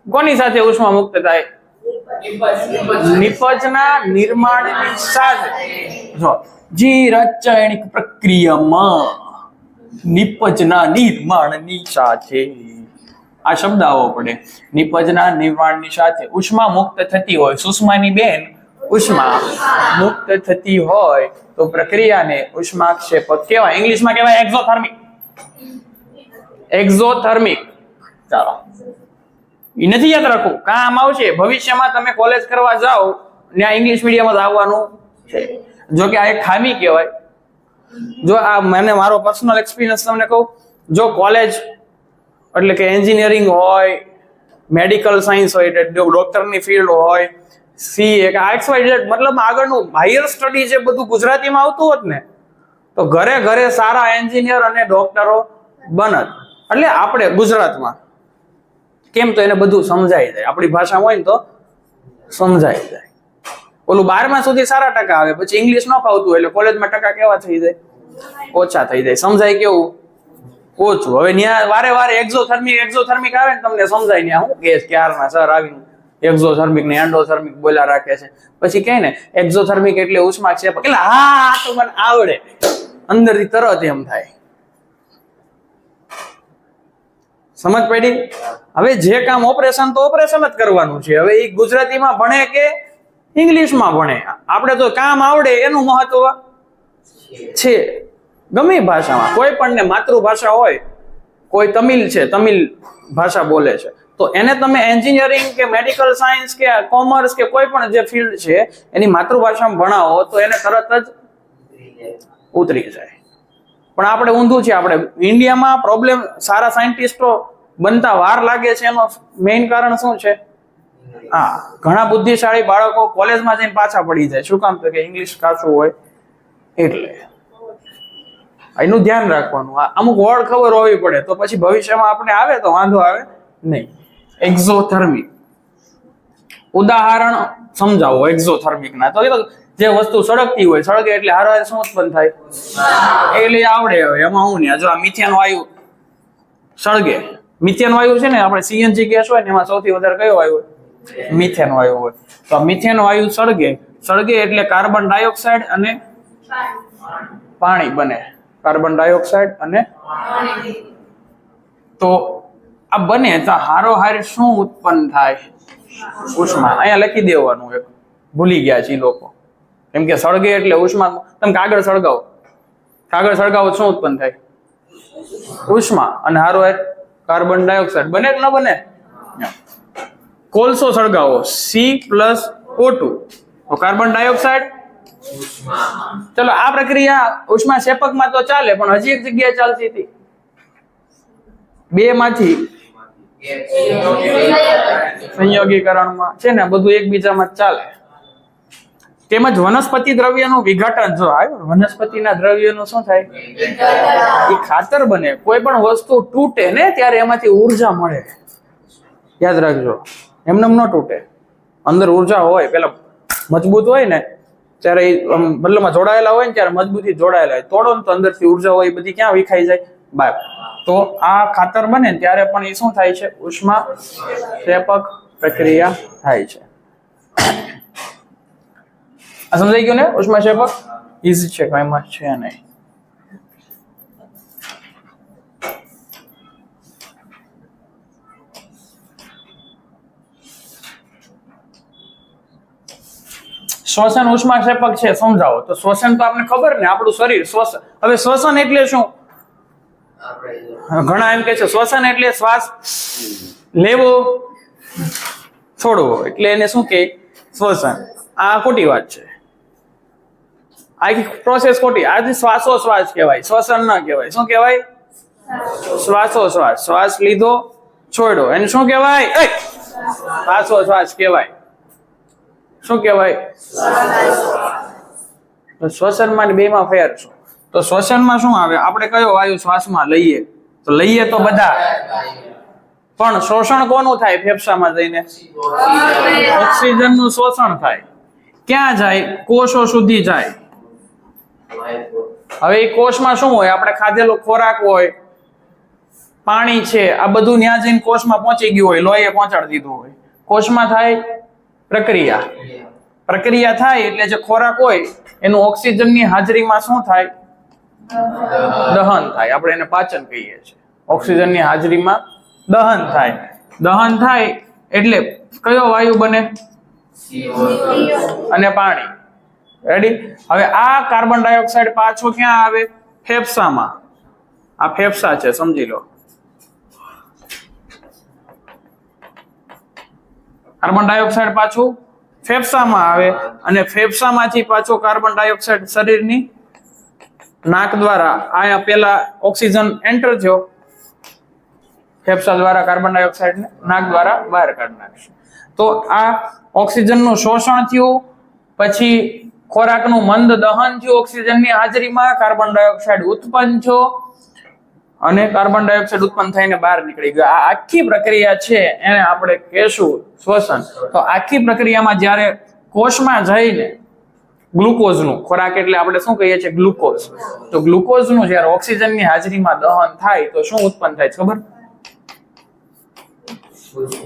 કોની સાથે ઉષ્મા મુક્ત થાય? નિપજના નિર્માણની સાથે. જો રાસાયણિક પ્રક્રિયામાં નિપજના નિર્માણની સાથે આ શબ્દ આવવો પડે. નિપજના નિર્માણની સાથે ઉષ્મા મુક્ત થતી હોય, સુષ્માની બેન ઉષ્મા મુક્ત થતી હોય તો પ્રક્રિયાને ઉષ્માક્ષેપક કહેવાય. ઇંગ્લિશમાં કહેવાય એક્ઝોથર્મિક. એક્ઝોથર્મિક. ચાલો, એ નથી યાદ રાખવું, કામ આવશે ભવિષ્યમાં. તમે કોલેજ કરવા જાઓ ત્યાં ઇંગ્લિશ મીડિયમ જ આવવાનું છે. જો કે આ એક ખામી કહેવાય. જો આ મને મારો પર્સનલ એક્સપિરિયન્સ તમને કહું, જો કોલેજ એટલે કે એન્જિનિયરિંગ હોય, મેડિકલ સાયન્સ હોય, ડોક્ટરની ફિલ્ડ હોય, CA કે XYZ, મતલબ આગળનું હાયર સ્ટડી જે બધું ગુજરાતીમાં આવતું હોત ને તો ઘરે ઘરે સારા એન્જિનિયર અને ડોક્ટરો બનત. એટલે આપણે ગુજરાતમાં કેમ તો એને બધું સમજાઈ જાય. આપણી ભાષા હોય ને તો સમજાઈ જાય. ઓલું 12મા સુધી સારા ટકા આવે, પછી ઇંગ્લિશ ન ફાવતું એટલે કોલેજમાં ટકા કેવા થઈ જાય? ઓછા થઈ જાય. સમજાય કેવું? ઓછું. હવે ત્યાં વારે વારે એક્ઝોથર્મિક આવે ને તમને સમજાય ને હું કે ક્યારના સર આવીને એક્ઝોથર્મિક ને એન્ડોથર્મિક બોલા રાખે છે. પછી કહે ને એક્ઝોથર્મિક એટલે ઉષ્માક્ષેપક. એટલે હા તો મને આવડે, અંદરથી તરત એમ થાય. સમજ પડી? હવે જે કામ ઓપરેશન તો ઓપરેશન જ કરવાનું છે. હવે એ ગુજરાતીમાં ભણે કે ઇંગ્લિશમાં ભણે, આપણે તો કામ આવડે એનું મહત્વ છે. ગમે ભાષામાં કોઈ પણ ને માતૃભાષા હોય, કોઈ તમિલ છે, તમિલ ભાષા બોલે છે, તો એને તમે એન્જિનિયરિંગ કે મેડિકલ સાયન્સ કે કોમર્સ કે કોઈ પણ જે ફિલ્ડ છે એની માતૃભાષામાં ભણાવો તો એને તરત જ ઉતરી જાય. પણ આપણે ઊંધું છે. આપણે ઇન્ડિયામાં પ્રોબ્લેમ, સારા સાયન્ટિસ્ટો બનતા વાર લાગે છે. એનું મેઇન કારણ શું છે? હા, ઘણા બુદ્ધિશાળી બાળકો કોલેજમાં જઈને પાછા પડી જાય. શું કામ? તો કે ઇંગ્લિશ કાચું હોય એટલે. એનું ધ્યાન રાખવાનું. અમુક વર્ડ ખબર હોવી પડે તો પછી ભવિષ્યમાં આપણે આવે તો વાંધો આવે નહીં. એક્ઝોથર્મિક ઉદાહરણ સમજાવો એક્ઝોથર્મિક ના. તો જે વસ્તુ સળગતી હોય, સળગે એટલે હારે શું ઉત્પન્ન થાય? એટલે આવડે. હવે એમાં હું ને, જો આ મિથેન વાયુ સળગે, મિથેન વાયુ છે ને, આપણે CNG ગેસ હોય ને એમાં સૌથી વધારે કયો વાયુ હોય? મિથેન વાયુ હોય. તો મિથેન વાયુ સળગે એટલે કાર્બન ડાયોક્સાઇડ અને પાણી બને. કાર્બન ડાયોક્સાઇડ અને તો આ બને તો હારોહાર શું ઉત્પન્ન થાય? ઉષ્મા. અહીંયા લખી દેવાનું. એક ભૂલી ગયા છે લોકો, કેમ કે સળગે એટલે ઉષ્મા. તમે કાગળ સળગાવો શું ઉત્પન્ન થાય? ઉષ્મા. અને હારોહાર કાર્બન ડાયોક્સાઇડ બને કે ન બને? કોલસો સળગાવો C+O2 તો કાર્બન ડાયોક્સાઇડ. ચલો, આ પ્રક્રિયા ઉષ્મા શેપકમાં તો ચાલે, પણ હજી એક જગ્યાએ ચાલતી હતી. 2 માંથી સંયોગીકરણમાં છે ને બધું એકબીજામાં ચાલે. તેમજ વનસ્પતિ દ્રવ્યનું વિઘટન. જો આવ્યું, વનસ્પતિના દ્રવ્યનું શું થાય? એ ખાતર બને. કોઈ પણ વસ્તુ તૂટે ને ત્યારે એમાંથી ઉર્જા મળે. યાદ રાખજો, એમને ન તૂટે. અંદર ઉર્જા હોય, પેલા મજબૂત હોય ને ત્યારે બદલામાં જોડાયેલા હોય ને ત્યારે મજબૂતી જોડાયેલા હોય, તોડો ને તો અંદરથી ઉર્જા હોય એ બધી ક્યાં વિખાઈ જાય? બહાર. તો આ ખાતર બને ને ત્યારે પણ એ શું થાય છે? ઉષ્મા ક્ષેપક પ્રક્રિયા થાય છે. આ સમજાઈ ગયું ને? ઉષ્મા ક્ષેપક ઈઝી છે, કઈ માં છે નહીં. શ્વસન ઉષ્મા ક્ષેપક છે, સમજાવો. તો શ્વસન તો આપણે ખબર ને, આપણું શરીર શ્વસન. હવે શ્વસન એટલે શું? ઘણા એમ કે છે શ્વસન એટલે શ્વાસ લેવો છોડવો, એટલે એને શું કે શ્વસન. આ ખોટી વાત છે. આખી પ્રોસેસ ખોટી. આજે શ્વાસોશ્વાસ કહેવાય, શ્વસન ના કહેવાય. શું કહેવાય? શ્વાસોશ્વાસ. શ્વાસ લીધો છોડ્યો એને શું કહેવાય? શ્વાસોશ્વાસ કહેવાય. શું કહેવાય? તો શ્વસનમાં બે માં ફેર છો. તો શ્વસનમાં શું આવે? આપણે કયો વાયુ શ્વાસમાં લઈએ? તો લઈએ તો બધા, પણ શોષણ કોનું થાય? ફેફસામાં જઈને ઓક્સિજનનું શોષણ થાય. ક્યાં જાય? કોષો સુધી જાય. હવે એ કોષમાં શું હોય? આપણે ખાધેલો ખોરાક હોય, પાણી છે, આ બધું ત્યાં જઈને કોષમાં પહોંચી ગયું હોય, લોહીએ પહોંચાડી દીધું હોય. કોષમાં થાય પ્રક્રિયા. પ્રક્રિયા થાય એટલે જે ખોરાક હોય એનું ઓક્સિજનની હાજરીમાં શું થાય? દહન થાય. આપણે એને પાચન કહીએ છીએ. ઓક્સિજનની હાજરીમાં દહન થાય. દહન થાય એટલે કયો વાયુ બને? અને પાણી. રેડી? હવે આ કાર્બન ડાયોક્સાઇડ પાછો ક્યાં આવે? ફેફસામાં. આ ફેફસા છે, સમજી લો. કાર્બન ડાયોક્સાઇડ પાછું ફેફસામાં આવે અને ફેફસામાંથી પાછો કાર્બન ડાયોક્સાઇડ શરીરની નાક દ્વારા, આયા પેલા ઓક્સિજન એન્ટર થયો, ફેફસા દ્વારા કાર્બન ડાયોક્સાઇડને નાક દ્વારા બહાર કાઢી નાખશે. તો આ ઓક્સિજનનું શોષણ થયું, પછી ખોરાકનું મંદ દહન થયું ઓક્સિજનની હાજરીમાં, કાર્બન ડાયોક્સાઇડ ઉત્પન્ન થયો અને કાર્બન ડાયોક્સાઇડ ઉત્પન્ન થઈને બહાર નીકળી ગયો. આ આખી પ્રક્રિયા છે એને આપણે કહેશું શ્વસન. તો આખી પ્રક્રિયામાં જ્યારે કોષમાં જઈને ગ્લુકોઝનું, ખોરાક એટલે આપણે શું કહીએ છીએ? ગ્લુકોઝ. તો ગ્લુકોઝનું જ્યારે ઓક્સિજનની હાજરીમાં દહન થાય તો શું ઉત્પન્ન થાય ખબર?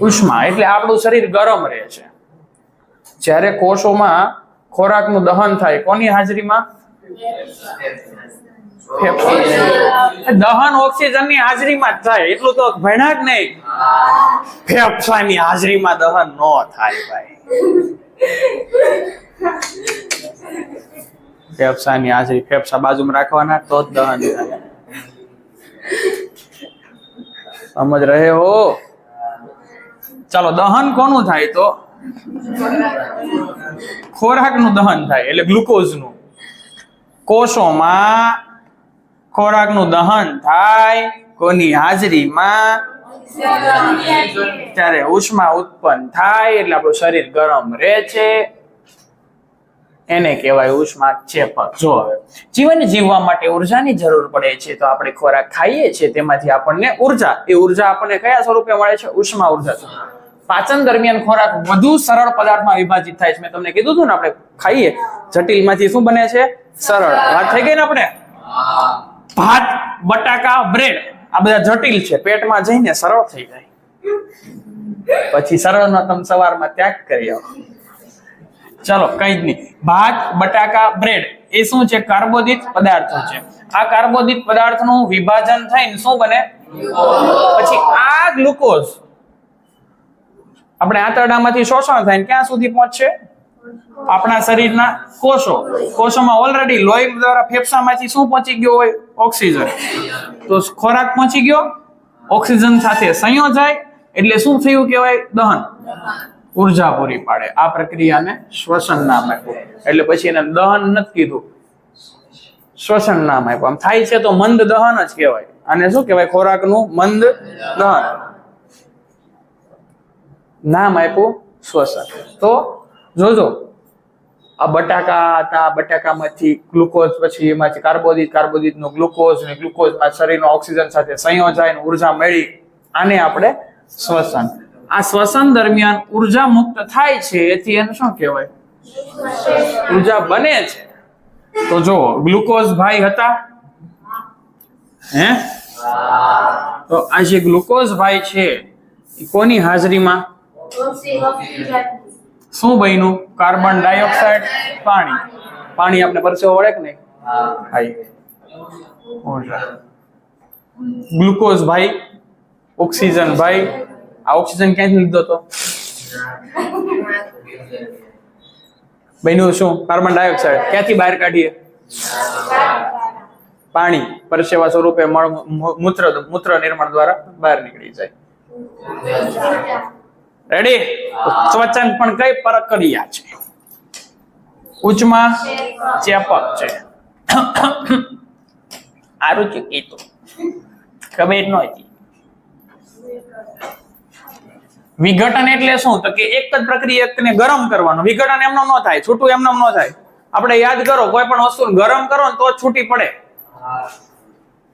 ઉષ્મા. એટલે આપણું શરીર ગરમ રહે છે. જ્યારે કોષોમાં ખોરાકનું દહન થાય, કોની હાજરીમાં? દહન ઓક્સિજનની હાજરીમાં જ થાય. એટલું તો ભણ્યા જ નહીં. ફેફસાની હાજરીમાં દહન ન થાય ભાઈ. ફેફસાની હાજરી, ફેફસા બાજુમાં રાખવાના તો જ દહન થાય. સમજ રહે હો? ચાલો, દહન કોનું થાય? તો ખોરાકનું દહન થાય એટલે ગ્લુકોઝનું. કોષોમાં ખોરાકનું દહન થાય કોની હાજરીમાં? ત્યારે ઉષ્મા ઉત્પન્ન થાય એટલે આપણું શરીર ગરમ રહે છે. એને કહેવાય ઉષ્મા ક્ષેપક. જો હવે જીવન જીવવા માટે ઉર્જાની જરૂર પડે છે, તો આપણે ખોરાક ખાઈએ છીએ તેમાંથી આપણને ઉર્જા, એ ઉર્જા આપણને કયા સ્વરૂપે મળે છે? ઉષ્મા ઉર્જા. પાચન દરમિયાન ખોરાક વધુ સરળ પદાર્થમાં વિભાજિત થાય છે. મેં તમને કીધું હતું ને, આપણે ખાઈએ જટિલમાંથી શું બને છે? સરળ. વાત થઈ ગઈ ને? આપણે ભાત, બટાકા, બ્રેડ આ બધા જટિલ છે, પેટમાં જઈને સરળ થઈ જાય. પછી સરળનો તમે સવારમાં ત્યાગ કરી આવો. ચાલો, કઈ જ નહીં. ભાત, બટાકા, બ્રેડ એ શું છે? કાર્બોદિત પદાર્થો છે. આ કાર્બોદિત પદાર્થનું વિભાજન થઈને શું બને? પછી આ ગ્લુકોઝ આપણે આંતરડામાંથી શોષણ થાય ક્યાં સુધી પહોંચશે? આપણા શરીરના કોષો. કોષોમાં ઓલરેડી લોહી દ્વારા ફેફસામાંથી શું પહોંચી ગયો હોય? ઓક્સિજન. તો ખોરાક પહોંચી ગયો, ઓક્સિજન સાથે સંયોજાય એટલે શું થયું કહેવાય? દહન. ઉર્જા પૂરી પાડે. આ પ્રક્રિયાને શ્વસન નામ આપ્યું. એટલે પછી એને દહન નથી કીધું, શ્વસન નામ આપ્યું. આમ થાય છે તો મંદ દહન જ કહેવાય. આને શું કહેવાય? ખોરાકનું મંદ દહન. નામ આપ્યું શ્વસન. તો જોજો, આ બટાકા હતા, બટાકામાંથી ગ્લુકોઝ, પછી એમાંથી કાર્બોદિતનું ગ્લુકોઝ, અને ગ્લુકોઝમાં શરીરના ઓક્સિજન સાથે સંયોજાઈને ઉર્જા મેળવી, આને આપણે શ્વસન. આ શ્વસન દરમિયાન ઉર્જા મુક્ત થાય છે, એથી એને શું કહેવાય? ઉર્જા બને છે. તો જો ગ્લુકોઝ ભાઈ હતા હે, તો આ જે ગ્લુકોઝ ભાઈ છે એ કોની હાજરીમાં શું બન્યું? કાર્બન ડાયોક્સાઇડ, પાણી. પાણી આપણે પરસેવો વળે કે નહીં? ગ્લુકોઝ ભાઈ, ઓક્સિજન ભાઈ. આ ઓક્સિજન ક્યાંથી લીધો હતો? બન્યું શું? Carbon dioxide. ક્યાંથી બહાર કાઢીએ? પાણી પરસેવા સ્વરૂપે મૂત્ર નિર્માણ દ્વારા બહાર નીકળી જાય. રેડી? શ્વસન પણ કઈ પ્રક્રિયા છે? ઉચ્ચમાં ચેપક છે. આરું કીધું ખબર નહોતી. વિઘટન એટલે શું? તો કે એક જ પ્રક્રિયાને ગરમ કરવાનું. વિઘટન એમનો ન થાય, છૂટું એમનો ન થાય. આપણે યાદ કરો, કોઈ પણ વસ્તુ ગરમ કરો ને તો જ છૂટી પડે.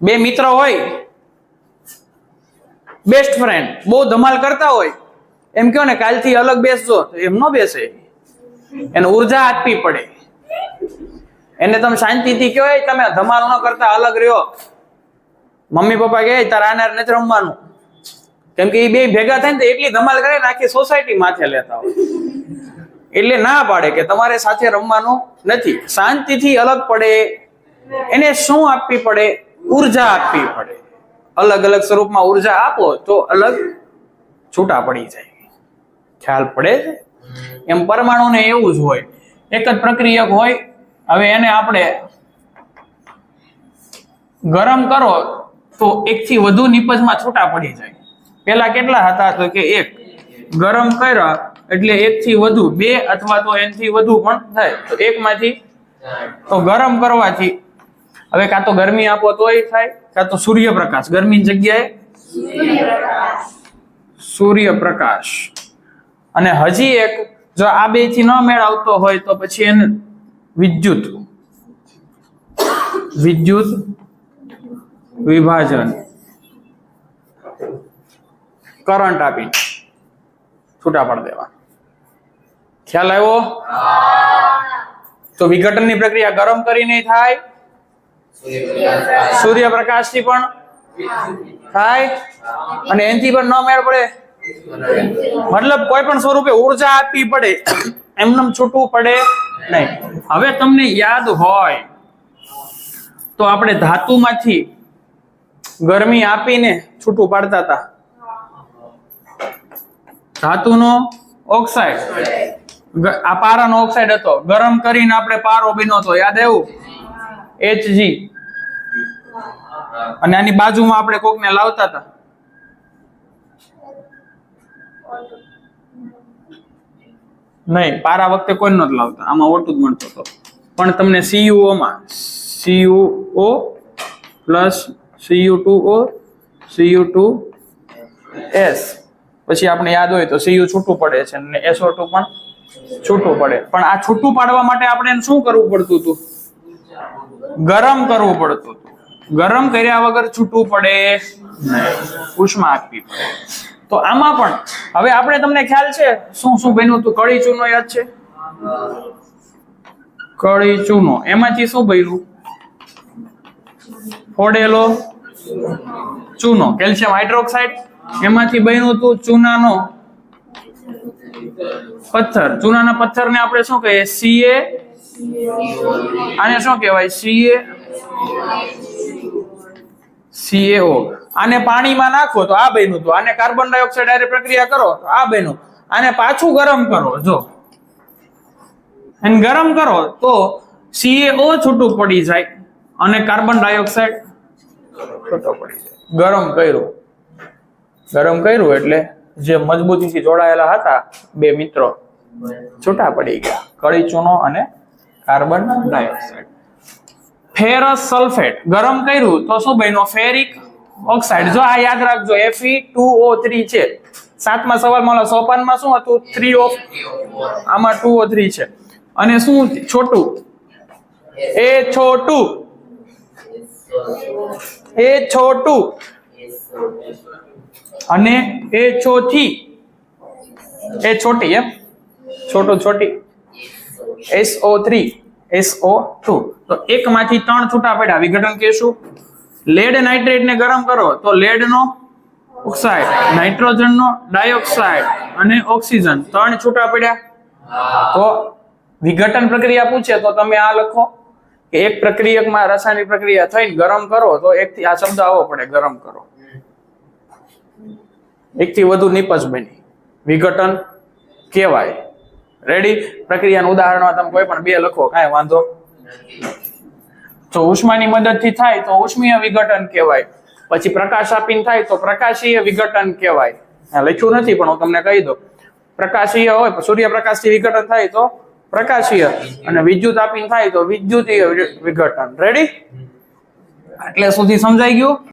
બે મિત્ર હોય, બેસ્ટ ફ્રેન્ડ, બહુ ધમાલ કરતા હોય, એમ કહો ને કાલથી અલગ બેસજો, એમ ન બેસે. એને ઉર્જા આપવી પડે. એને તમે શાંતિથી કહો તમે ધમાલ ન કરતા અલગ રહ્યો. મમ્મી પપ્પા કહે તારે આનાર નથી રમવાનું, કેમ કે એ બે ભેગા થાય ને એટલી ધમાલ કરે ને આખી સોસાયટી માથે લેતા હોય. એટલે ના પાડે કે તમારે સાથે રમવાનું નથી. શાંતિથી અલગ પડે. એને શું આપવી પડે? ઉર્જા આપવી પડે. અલગ અલગ સ્વરૂપમાં ઉર્જા આપો તો અલગ છૂટા પડી જાય. ખ્યાલ પડે છે? એમ પરમાણુને એવું જ હોય, એક જ પ્રક્રિયક હોય. હવે એને આપણે ગરમ કરો તો એકથી વધુ નિપજમાં છૂટા પડી જાય. પેલા કેટલા હતા? તો કે એક. ગરમ કર્યા એટલે એકથી વધુ, બે અથવા તો એનાથી વધુ પણ થાય. તો એકમાંથી તો ગરમ કરવાથી હવે કાં તો ગરમી આપો તોય થાય, કાં તો સૂર્યપ્રકાશ, ગરમીની જગ્યાએ સૂર્યપ્રકાશ. અને હજી એક, જો આ બે થી ન મેળ આવતો હોય તો પછી એને વિદ્યુત વિભાજન, કરંટ આપી છૂટા પાડી દેવા. ખ્યાલ આવ્યો? તો વિઘટનની પ્રક્રિયા ગરમ કરીને થાય, સૂર્યપ્રકાશથી પણ થાય, અને એનાથી પણ ન મેળ પડે. મતલબ કોઈ પણ સ્વરૂપે ઉર્જા આપવી પડે, એમને છૂટવું પડે નહીં. હવે તમને યાદ હોય તો આપણે ધાતુમાંથી ગરમી આપીને છૂટું પાડતા હતા. ધાતુનો ઓક્સાઇડ, આ પારાનો ઓક્સાઇડ હતો, ગરમ કરીને આપણે પારો બન્યો હતો. યાદ આવ્યું? Hg. અને આની બાજુમાં આપણે કોકને લાવતા હતા. નહીં, પારા વખતે કોઈ નહોતું લાવતા, આમાં ઓટું જ મળતો હતો. પણ તમને CuO માં CuO પ્લસ Cu2O Cu2S પછી આપણે યાદ હોય તો Cu છૂટું પડે છે અને SO2 પણ છૂટું પડે. પણ આ છૂટું પાડવા માટે આપણે શું કરવું પડતું હતું? ગરમ કરવું પડતું હતું. ગરમ કર્યા વગર છૂટું પડે નહીં, ઉષ્મા આપવી પડે. તો આમાં પણ હવે આપણે તમને ખ્યાલ છે શું શું બન્યું હતું? કળી ચૂનો યાદ છે? કળી ચૂનો, એમાંથી શું બન્યું? ફોડેલો ચૂનો. કેલ્શિયમ હાઇડ્રોક્સાઇડ, એમાંથી બન્યું હતું ચૂનાનો પથ્થર. ચૂનાના પથ્થરને આપણે શું કહીએ? Ca. આને શું કહેવાય? CaO. આને પાણીમાં નાખો તો આ બન્યું હતું. આને કાર્બન ડાયોક્સાઇડ હારે પ્રક્રિયા કરો તો આ બન્યું. આને પાછું ગરમ કરો, જો અને ગરમ કરો તો CaO છૂટું પડી જાય અને કાર્બન ડાયોક્સાઇડ છૂટો પડી જાય. ગરમ કર્યું એટલે જે મજબૂતીથી જોડાયેલા હતા બે મિત્રો છૂટા પડી ગયા, કળી ચૂનો અને કાર્બન ડાયોક્સાઇડ. ફેરસ સલ્ફેટ ગરમ કર્યું તો શું બન્યું? Ferric oxide. જો આ યાદ રાખજો, Fe2O3 છે. 7મા સવાલમાં સોપાનમાં શું હતું? 3O. આમાં 2O3 છે. અને શું છોટું? એ છોટું અને એ છોટી, એ છોટી, એમ છોટું છોટી. SO3 SO2 તો એકમાંથી 3 છૂટા પડ્યા વિઘટન કહેશું. લેડ નાઇટ્રેટ ને ગરમ કરો તો લેડ નો ઓક્સાઇડ, નાઇટ્રોજન નો ડાયોક્સાઇડ અને ઓક્સિજન 3 છૂટા પડ્યા. તો વિઘટન પ્રક્રિયા પૂછે તો તમે આ લખો કે એક પ્રક્રિયકમાં રાસાયણિક પ્રક્રિયા થઈને ગરમ કરો તો એકથી આ શબ્દ આવવો પડે ગરમ કરો. એકથી વધુ નિપજ બની વિઘટન કહેવાય. રેડી? પ્રક્રિયાનું ઉદાહરણમાં તમે કોઈ પણ 2 લખો કાંઈ વાંધો. તો ઉષ્માની મદદથી થાય તો ઉષ્મીય વિઘટન કહેવાય. પછી પ્રકાશ આપીને થાય તો પ્રકાશીય વિઘટન કહેવાય. લખ્યું નથી પણ હું તમને કહી દઉં. પ્રકાશીય હોય સૂર્યપ્રકાશથી વિઘટન થાય તો પ્રકાશીય અને વિદ્યુત આપીને થાય તો વિદ્યુતીય વિઘટન. રેડી? એટલે સુધી સમજાઈ ગયું?